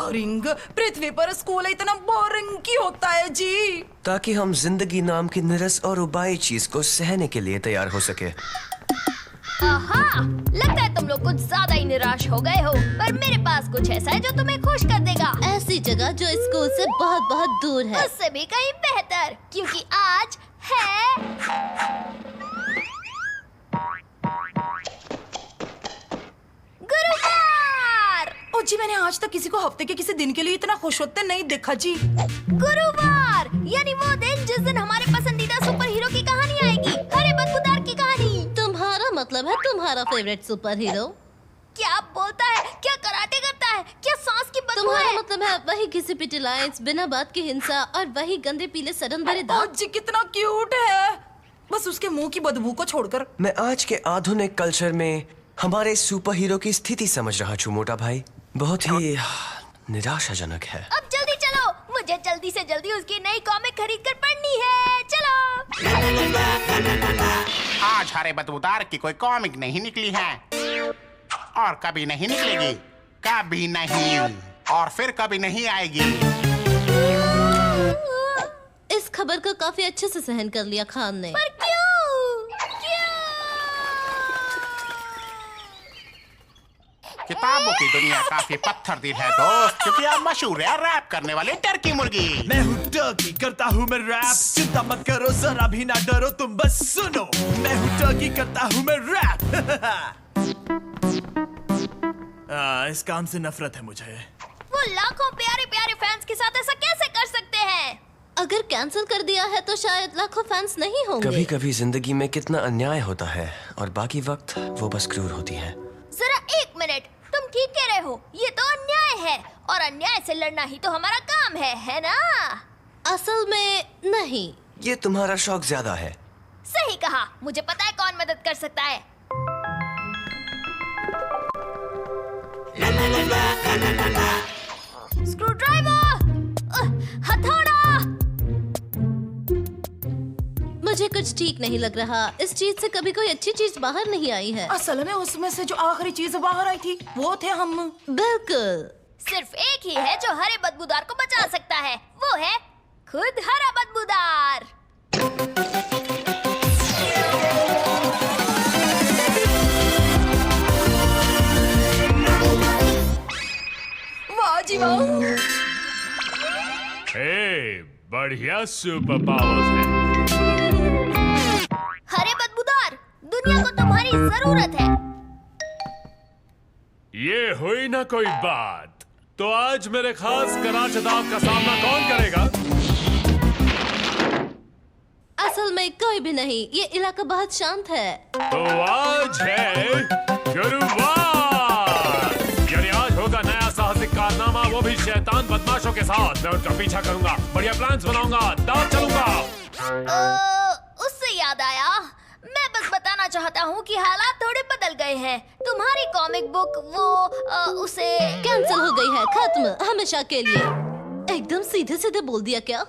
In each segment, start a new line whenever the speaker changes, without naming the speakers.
Boring. पृथ्वी पर school इतना boring क्यों होता है जी?
ताकि हम जिंदगी नाम की निरस और उबाई चीज को सहने के लिए तैयार हो सके।
आहा, लगता है तुम लोग कुछ ज्यादा ही निराश हो गए हो, पर मेरे पास कुछ ऐसा है जो तुम्हें खुश कर देगा।
ऐसी जगह जो स्कूल से बहुत बहुत दूर है।
उससे भी कहीं बेहतर, क्योंकि आज है गुरुवार।
ओ जी, मैंने आज तक किसी को हफ्ते के किसी दिन के लिए इतना खुश होते नहीं देखा जी।
गुरुवार यानी वो दिन जिस दिन हमारे पसंदीदा सुपर हीरो की कहानी आएगी, हरे बदबूदार की कहानी।
तुम्हारा मतलब है तुम्हारा फेवरेट सुपर हीरो?
क्या बोलता है? क्या कराटे करता है? क्या सांस की बदबू
तुम्हारा
है?
मतलब है वही घिसी पिटी लाइंस, बिना बात की हिंसा और वही गंदे पीले सड़न भरे
ओ
दांत।
जी, कितना क्यूट है, बस उसके मुंह की बदबू को छोड़कर।
मैं आज के आधुनिक कल्चर में हमारे सुपर हीरो की स्थिति समझ रहा हूँ मोटा भाई। बहुत ही निराशाजनक है।
अब जल्दी चलो, मुझे जल्दी से जल्दी उसकी नई कॉमिक खरीद कर पढ़नी है। चलो।
आज हरे बदबूदार की कोई कॉमिक नहीं निकली है और कभी नहीं निकलेगी, कभी नहीं, और फिर कभी नहीं आएगी।
इस खबर को काफी अच्छे से सहन कर लिया खान ने।
पर क्यों? क्यों?
किताबों की दुनिया काफी पत्थर दिल है दोस्त, क्योंकि आप मशहूर है रैप करने वाले टर्की मुर्गी।
मैं हूँ टर्की, करता हूँ मैं रैप। चिंता मत करो, जरा भी ना डरो, तुम बस सुनो। मैं हूँ टर्की, करता हूँ मैं रैप। इस काम से नफरत है मुझे।
वो लाखों प्यारे प्यारे फैंस के साथ ऐसा कैसे कर सकते हैं?
अगर कैंसिल कर दिया है तो शायद लाखों फैंस नहीं होंगे।
कभी कभी जिंदगी में कितना अन्याय होता है और बाकी वक्त वो बस क्रूर होती है।
जरा एक मिनट, तुम ठीक कह रहे हो, ये तो अन्याय है और अन्याय से लड़ना ही तो हमारा काम है ना?
असल में नहीं।
ये तुम्हारा शौक ज्यादा है।
सही कहा, मुझे पता है कौन मदद कर सकता है। स्क्रू ड्राइवर, हथौड़ा।
मुझे कुछ ठीक नहीं लग रहा। इस चीज से कभी कोई अच्छी चीज बाहर नहीं आई है।
असल में उसमें से जो आखिरी चीज बाहर आई थी वो थे हम।
बिल्कुल।
सिर्फ एक ही है जो हरे बदबूदार को बचा सकता है, वो है खुद हरा बदबूदार।
वाह जी वाह।
हे, बढ़िया सुपर पावर्स है।
हरे बदबूदार, दुनिया को तुम्हारी जरूरत है।
ये हुई ना कोई बात, तो आज मेरे खास कराचदाव का सामना कौन करेगा?
असल में कोई भी नहीं, ये इलाका बहुत शांत है।
तो आज है गुरुवार, यानी आज होगा नया साहसिक कारनामा, वो भी शैतान बदमाशों के साथ। मैं उनका पीछा करूंगा, बढ़िया प्लान्स बनाऊंगा, दांव चलूंगा।
उससे याद आया, मैं बस बताना चाहता हूँ कि हालात थोड़े बदल गए हैं। तुम्हारी कॉमिक बुक उसे
कैंसिल हो गई है, खत्म, हमेशा के लिए। एकदम सीधे सीधे बोल दिया क्या?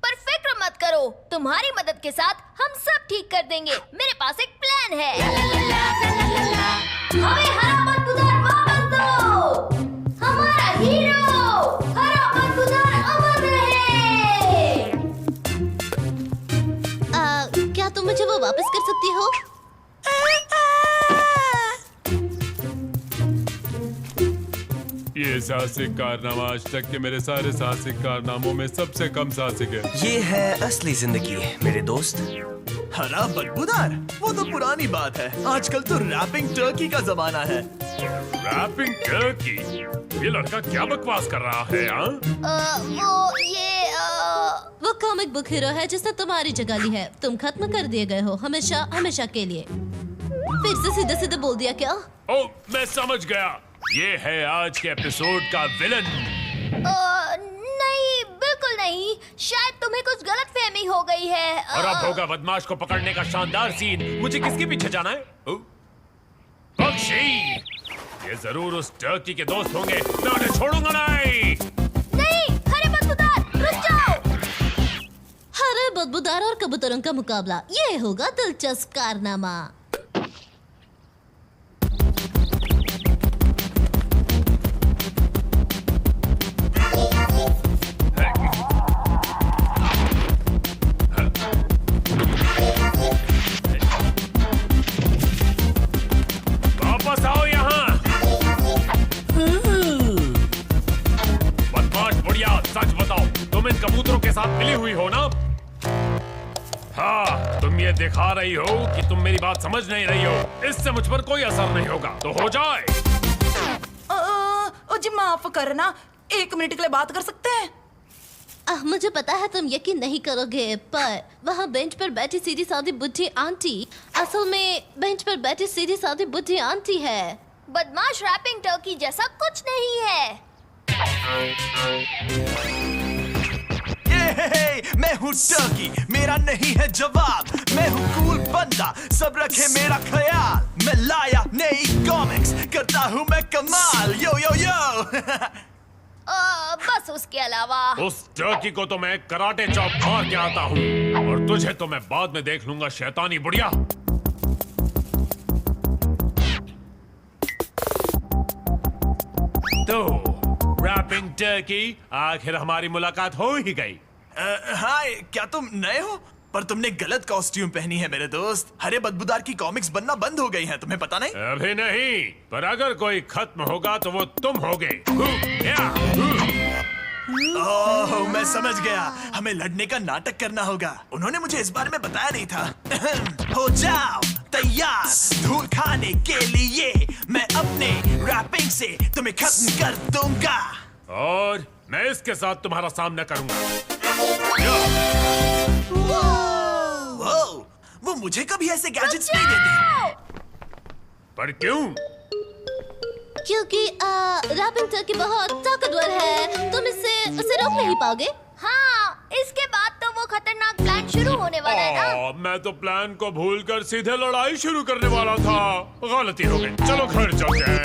पर फिक्र मत करो, तुम्हारी मदद के साथ हम सब ठीक कर देंगे। मेरे पास एक प्लान है। हमें हरा बदबूदार वापस दो। हमारा हीरो हरा बदबूदार अमर रहे।
क्या तुम मुझे वो वापस कर सकती हो?
ये साहसिक कारनामा आज तक के मेरे सारे साहसिक कारनामों में सबसे कम साहसिक है।
ये है असली जिंदगी मेरे दोस्त।
हरा बदबूदार, वो तो पुरानी बात है। आजकल तो रैपिंग टर्की का जमाना है।
Rapping turkey? ये लड़का क्या बकवास कर रहा है?
वो कॉमिक बुक हीरो है जिसने तुम्हारी जगह ली है। तुम खत्म कर दिए गए हो, हमेशा हमेशा के लिए। फिर से सीधे सीधे बोल दिया क्या?
ओ, मैं समझ गया, ये है आज के एपिसोड का विलन।
नहीं, बिल्कुल नहीं। शायद तुम्हें कुछ गलतफहमी हो गई है।
और अब होगा बदमाश को पकड़ने का शानदार सीन। मुझे किसके पीछे जाना है? पक्षी, ये जरूर उस टर्की के दोस्त होंगे। मैं उन्हें छोड़ूंगा नहीं।
नहीं, हरे बदबूदार, रुक जाओ।
हरे बदबूदार और कबूतरों का मुकाबला, ये होगा दिलचस्प कारनामा।
सच बताओ, तुम इन कबूतरों के साथ मिली हुई हो ना? हाँ, तुम ये दिखा रही हो कि तुम मेरी बात समझ नहीं रही हो। इससे मुझ पर कोई असर नहीं होगा, तो हो जाए।
ओ जी माफ करना, 1 मिनट के लिए बात कर सकते हैं?
मुझे पता है तुम यकीन नहीं करोगे, पर वहाँ बेंच पर बैठी सीधी सादी बुढ़ी आंटी असल में बेंच पर बैठी सीधी सादी बुढ़ी आंटी है।
बदमाश रैपिंग टर्की जैसा कुछ नहीं है।
मैं हूँ टर्की, मेरा नहीं है जवाब। मैं हूँ कूल बंदा, सब रखे मेरा ख्याल। मैं लाया नई कॉमिक्स, करता हूँ मैं कमाल। यो यो यो
बस उसके अलावा
उस टर्की को तो मैं कराटे चॉप मार के आता हूँ, और तुझे तो मैं बाद में देख लूंगा, शैतानी बुढ़िया। तो रैपिंग टर्की, आखिर हमारी मुलाकात हो ही गई।
हाय, क्या तुम नए हो? पर तुमने गलत कॉस्ट्यूम पहनी है मेरे दोस्त। हरे बदबूदार की कॉमिक्स बनना बंद हो गई हैं, तुम्हें पता नहीं?
अभी नहीं, पर अगर कोई खत्म होगा तो वो तुम होगे।
ओह, मैं समझ गया। हमें लड़ने का नाटक करना होगा। उन्होंने मुझे इस बारे में बताया नहीं था। हो जाओ तैयार धूल खाने के लिए। मैं अपने रैपिंग से तुम्हें खत्म कर दूंगा।
और मैं इसके साथ तुम्हारा सामना करूंगा।
वो मुझे कभी ऐसे गैजेट्स नहीं देते।
पर क्यों?
क्योंकि रैपिंग टर्की बहुत ताकतवर है, तुम उसे रोक नहीं पाओगे।
हाँ, इसके बाद तो वो खतरनाक प्लान शुरू होने वाला है ना।
मैं तो प्लान को भूलकर सीधे लड़ाई शुरू करने वाला था। गलती हो गई, चलो घर चलते हैं।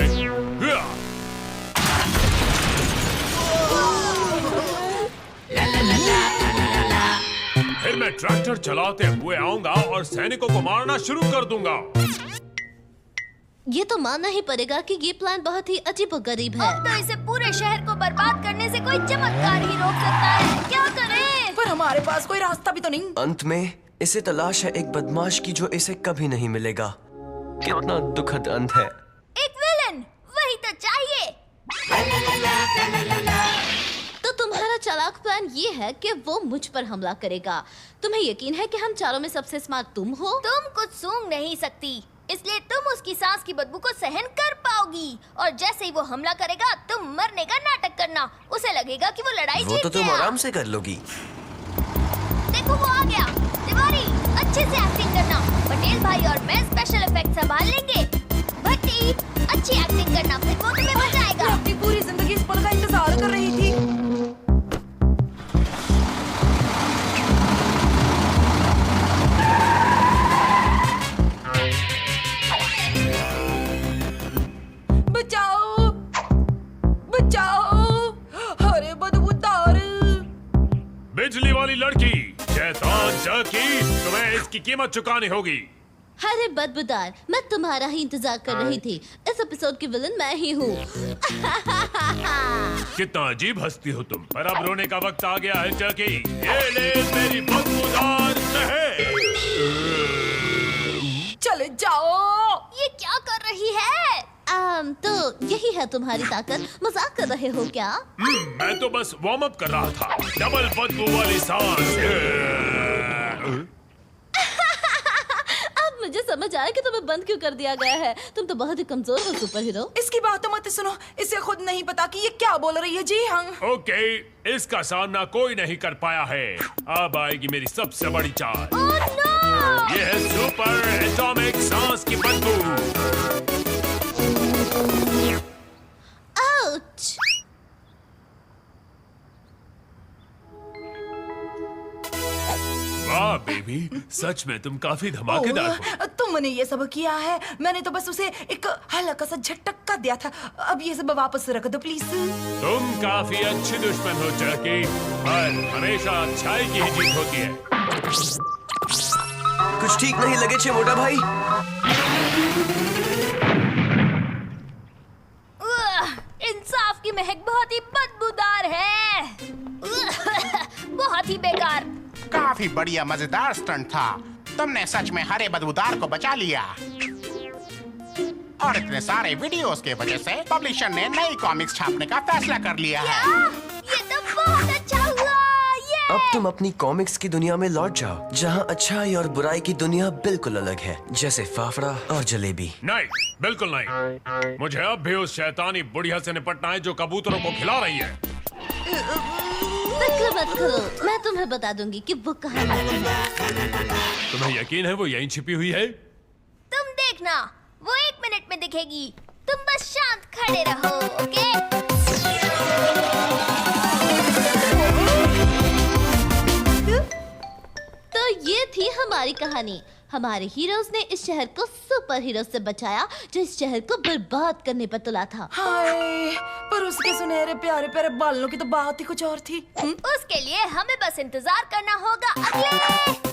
फिर मैं ट्रैक्टर चलाते हुए आऊंगा और सैनिकों को मारना शुरू कर दूंगा।
ये तो मानना ही पड़ेगा कि ये प्लान बहुत ही अजीबोगरीब है।
अब तो इसे पूरे शहर को बर्बाद करने से कोई चमत्कार ही रोक सकता है। क्या करें?
पर हमारे पास कोई रास्ता भी तो नहीं।
अंत में इसे तलाश है एक बदमाश की जो इसे कभी नहीं मिलेगा। कितना दुखद अंत है।
एक विलन, वही तो चाहिए।
तो तुम्हारा चालाक प्लान ये है कि वो मुझ पर हमला करेगा। तुम्हें यकीन है कि हम चारों में सबसे स्मार्ट तुम हो?
तुम कुछ सूंघ नहीं सकती, इसलिए तुम उसकी सांस की बदबू को सहन कर पाओगी। और जैसे ही वो हमला करेगा, तुम मरने का नाटक करना। उसे लगेगा कि वो लड़ाई
वो
जीत
तो तुम
गया।
आराम से कर लोगी।
देखो वो आ गया। तिवारी, अच्छे से एक्टिंग करना। पटेल भाई और मैं स्पेशल इफेक्ट संभाल लेंगे। भट्टी, अच्छी एक्टिंग करना, फिर वो तुम्हें बचाएगा।
मैं अपनी पूरी जिंदगी इस पल का इंतजार कर रही थी। बचाओ, बचाओ, अरे बदबूदार।
बिजली वाली लड़की, शैतान टर्की, तुम्हें इसकी कीमत चुकानी होगी।
अरे बदबूदार, मैं तुम्हारा ही इंतजार कर रही थी। इस एपिसोड की विलन मैं ही हूँ।
कितना अजीब हंसती हो तुम। पर अब रोने का वक्त आ गया है टर्की। ये ले मेरी बदबूदार शहर।
चले जाओ।
ये क्या कर रही है?
तो यही है तुम्हारी ताकत। मजाक कर रहे हो क्या?
मैं तो बस वार्म अप कर रहा था। डबल बदबू वाली सांस।
अब मुझे समझ आया कि तुम्हें बंद क्यों कर दिया गया है। तुम तो बहुत ही कमजोर हो सुपर हीरो।
इसकी बात मत सुनो, इसे खुद नहीं पता कि ये क्या बोल रही है। जी हाँ,
ओके, इसका सामना कोई नहीं कर पाया है। अब आएगी मेरी सबसे बड़ी चाल।
Oh no!
ये है सुपर एटॉमिक सांस की बदबू।
आउच!
वाह बेबी, सच में तुम काफी धमाकेदार हो।
तुमने ये सब किया है। मैंने तो बस उसे एक हल्का सा झटका दिया था। अब ये सब वापस रख दो प्लीज।
तुम काफी अच्छी दुश्मन हो टर्की, पर हमेशा अच्छाई की ही जीत होती है।
कुछ ठीक नहीं लगे छे मोटा भाई।
इंसाफ की महक बहुत ही बदबूदार है। बहुत ही बेकार।
काफी बढ़िया मजेदार स्टंट था। तुमने सच में हरे बदबूदार को बचा लिया। और इतने सारे वीडियोस के वजह से पब्लिशर ने नई कॉमिक्स छापने का फैसला कर लिया है।
ये तो बहुत अच्छा
अब तुम अपनी कॉमिक्स की दुनिया में लौट जाओ, जहाँ अच्छाई और बुराई की दुनिया बिल्कुल अलग है, जैसे फाफड़ा और जलेबी।
नहीं, बिल्कुल नहीं। मुझे अब भी उस शैतानी बुढ़िया से निपटना है जो कबूतरों को खिला रही है।
फिक्र मत करो, मैं तुम्हें बता दूंगी कि वो कहाँ रहती है।
तुम्हें यकीन है वो यहीं छिपी हुई है?
तुम देखना, वो 1 मिनट में दिखेगी। तुम बस शांत खड़े रहो, ओके?
तो ये थी हमारी कहानी। हमारे हीरोज ने इस शहर को सुपर हीरो से बचाया जो इस शहर को बर्बाद करने पर तुला था।
हाय, पर उसके सुनहरे प्यारे प्यारे बालों की तो बात ही कुछ और थी।
उसके लिए हमें बस इंतजार करना होगा अगले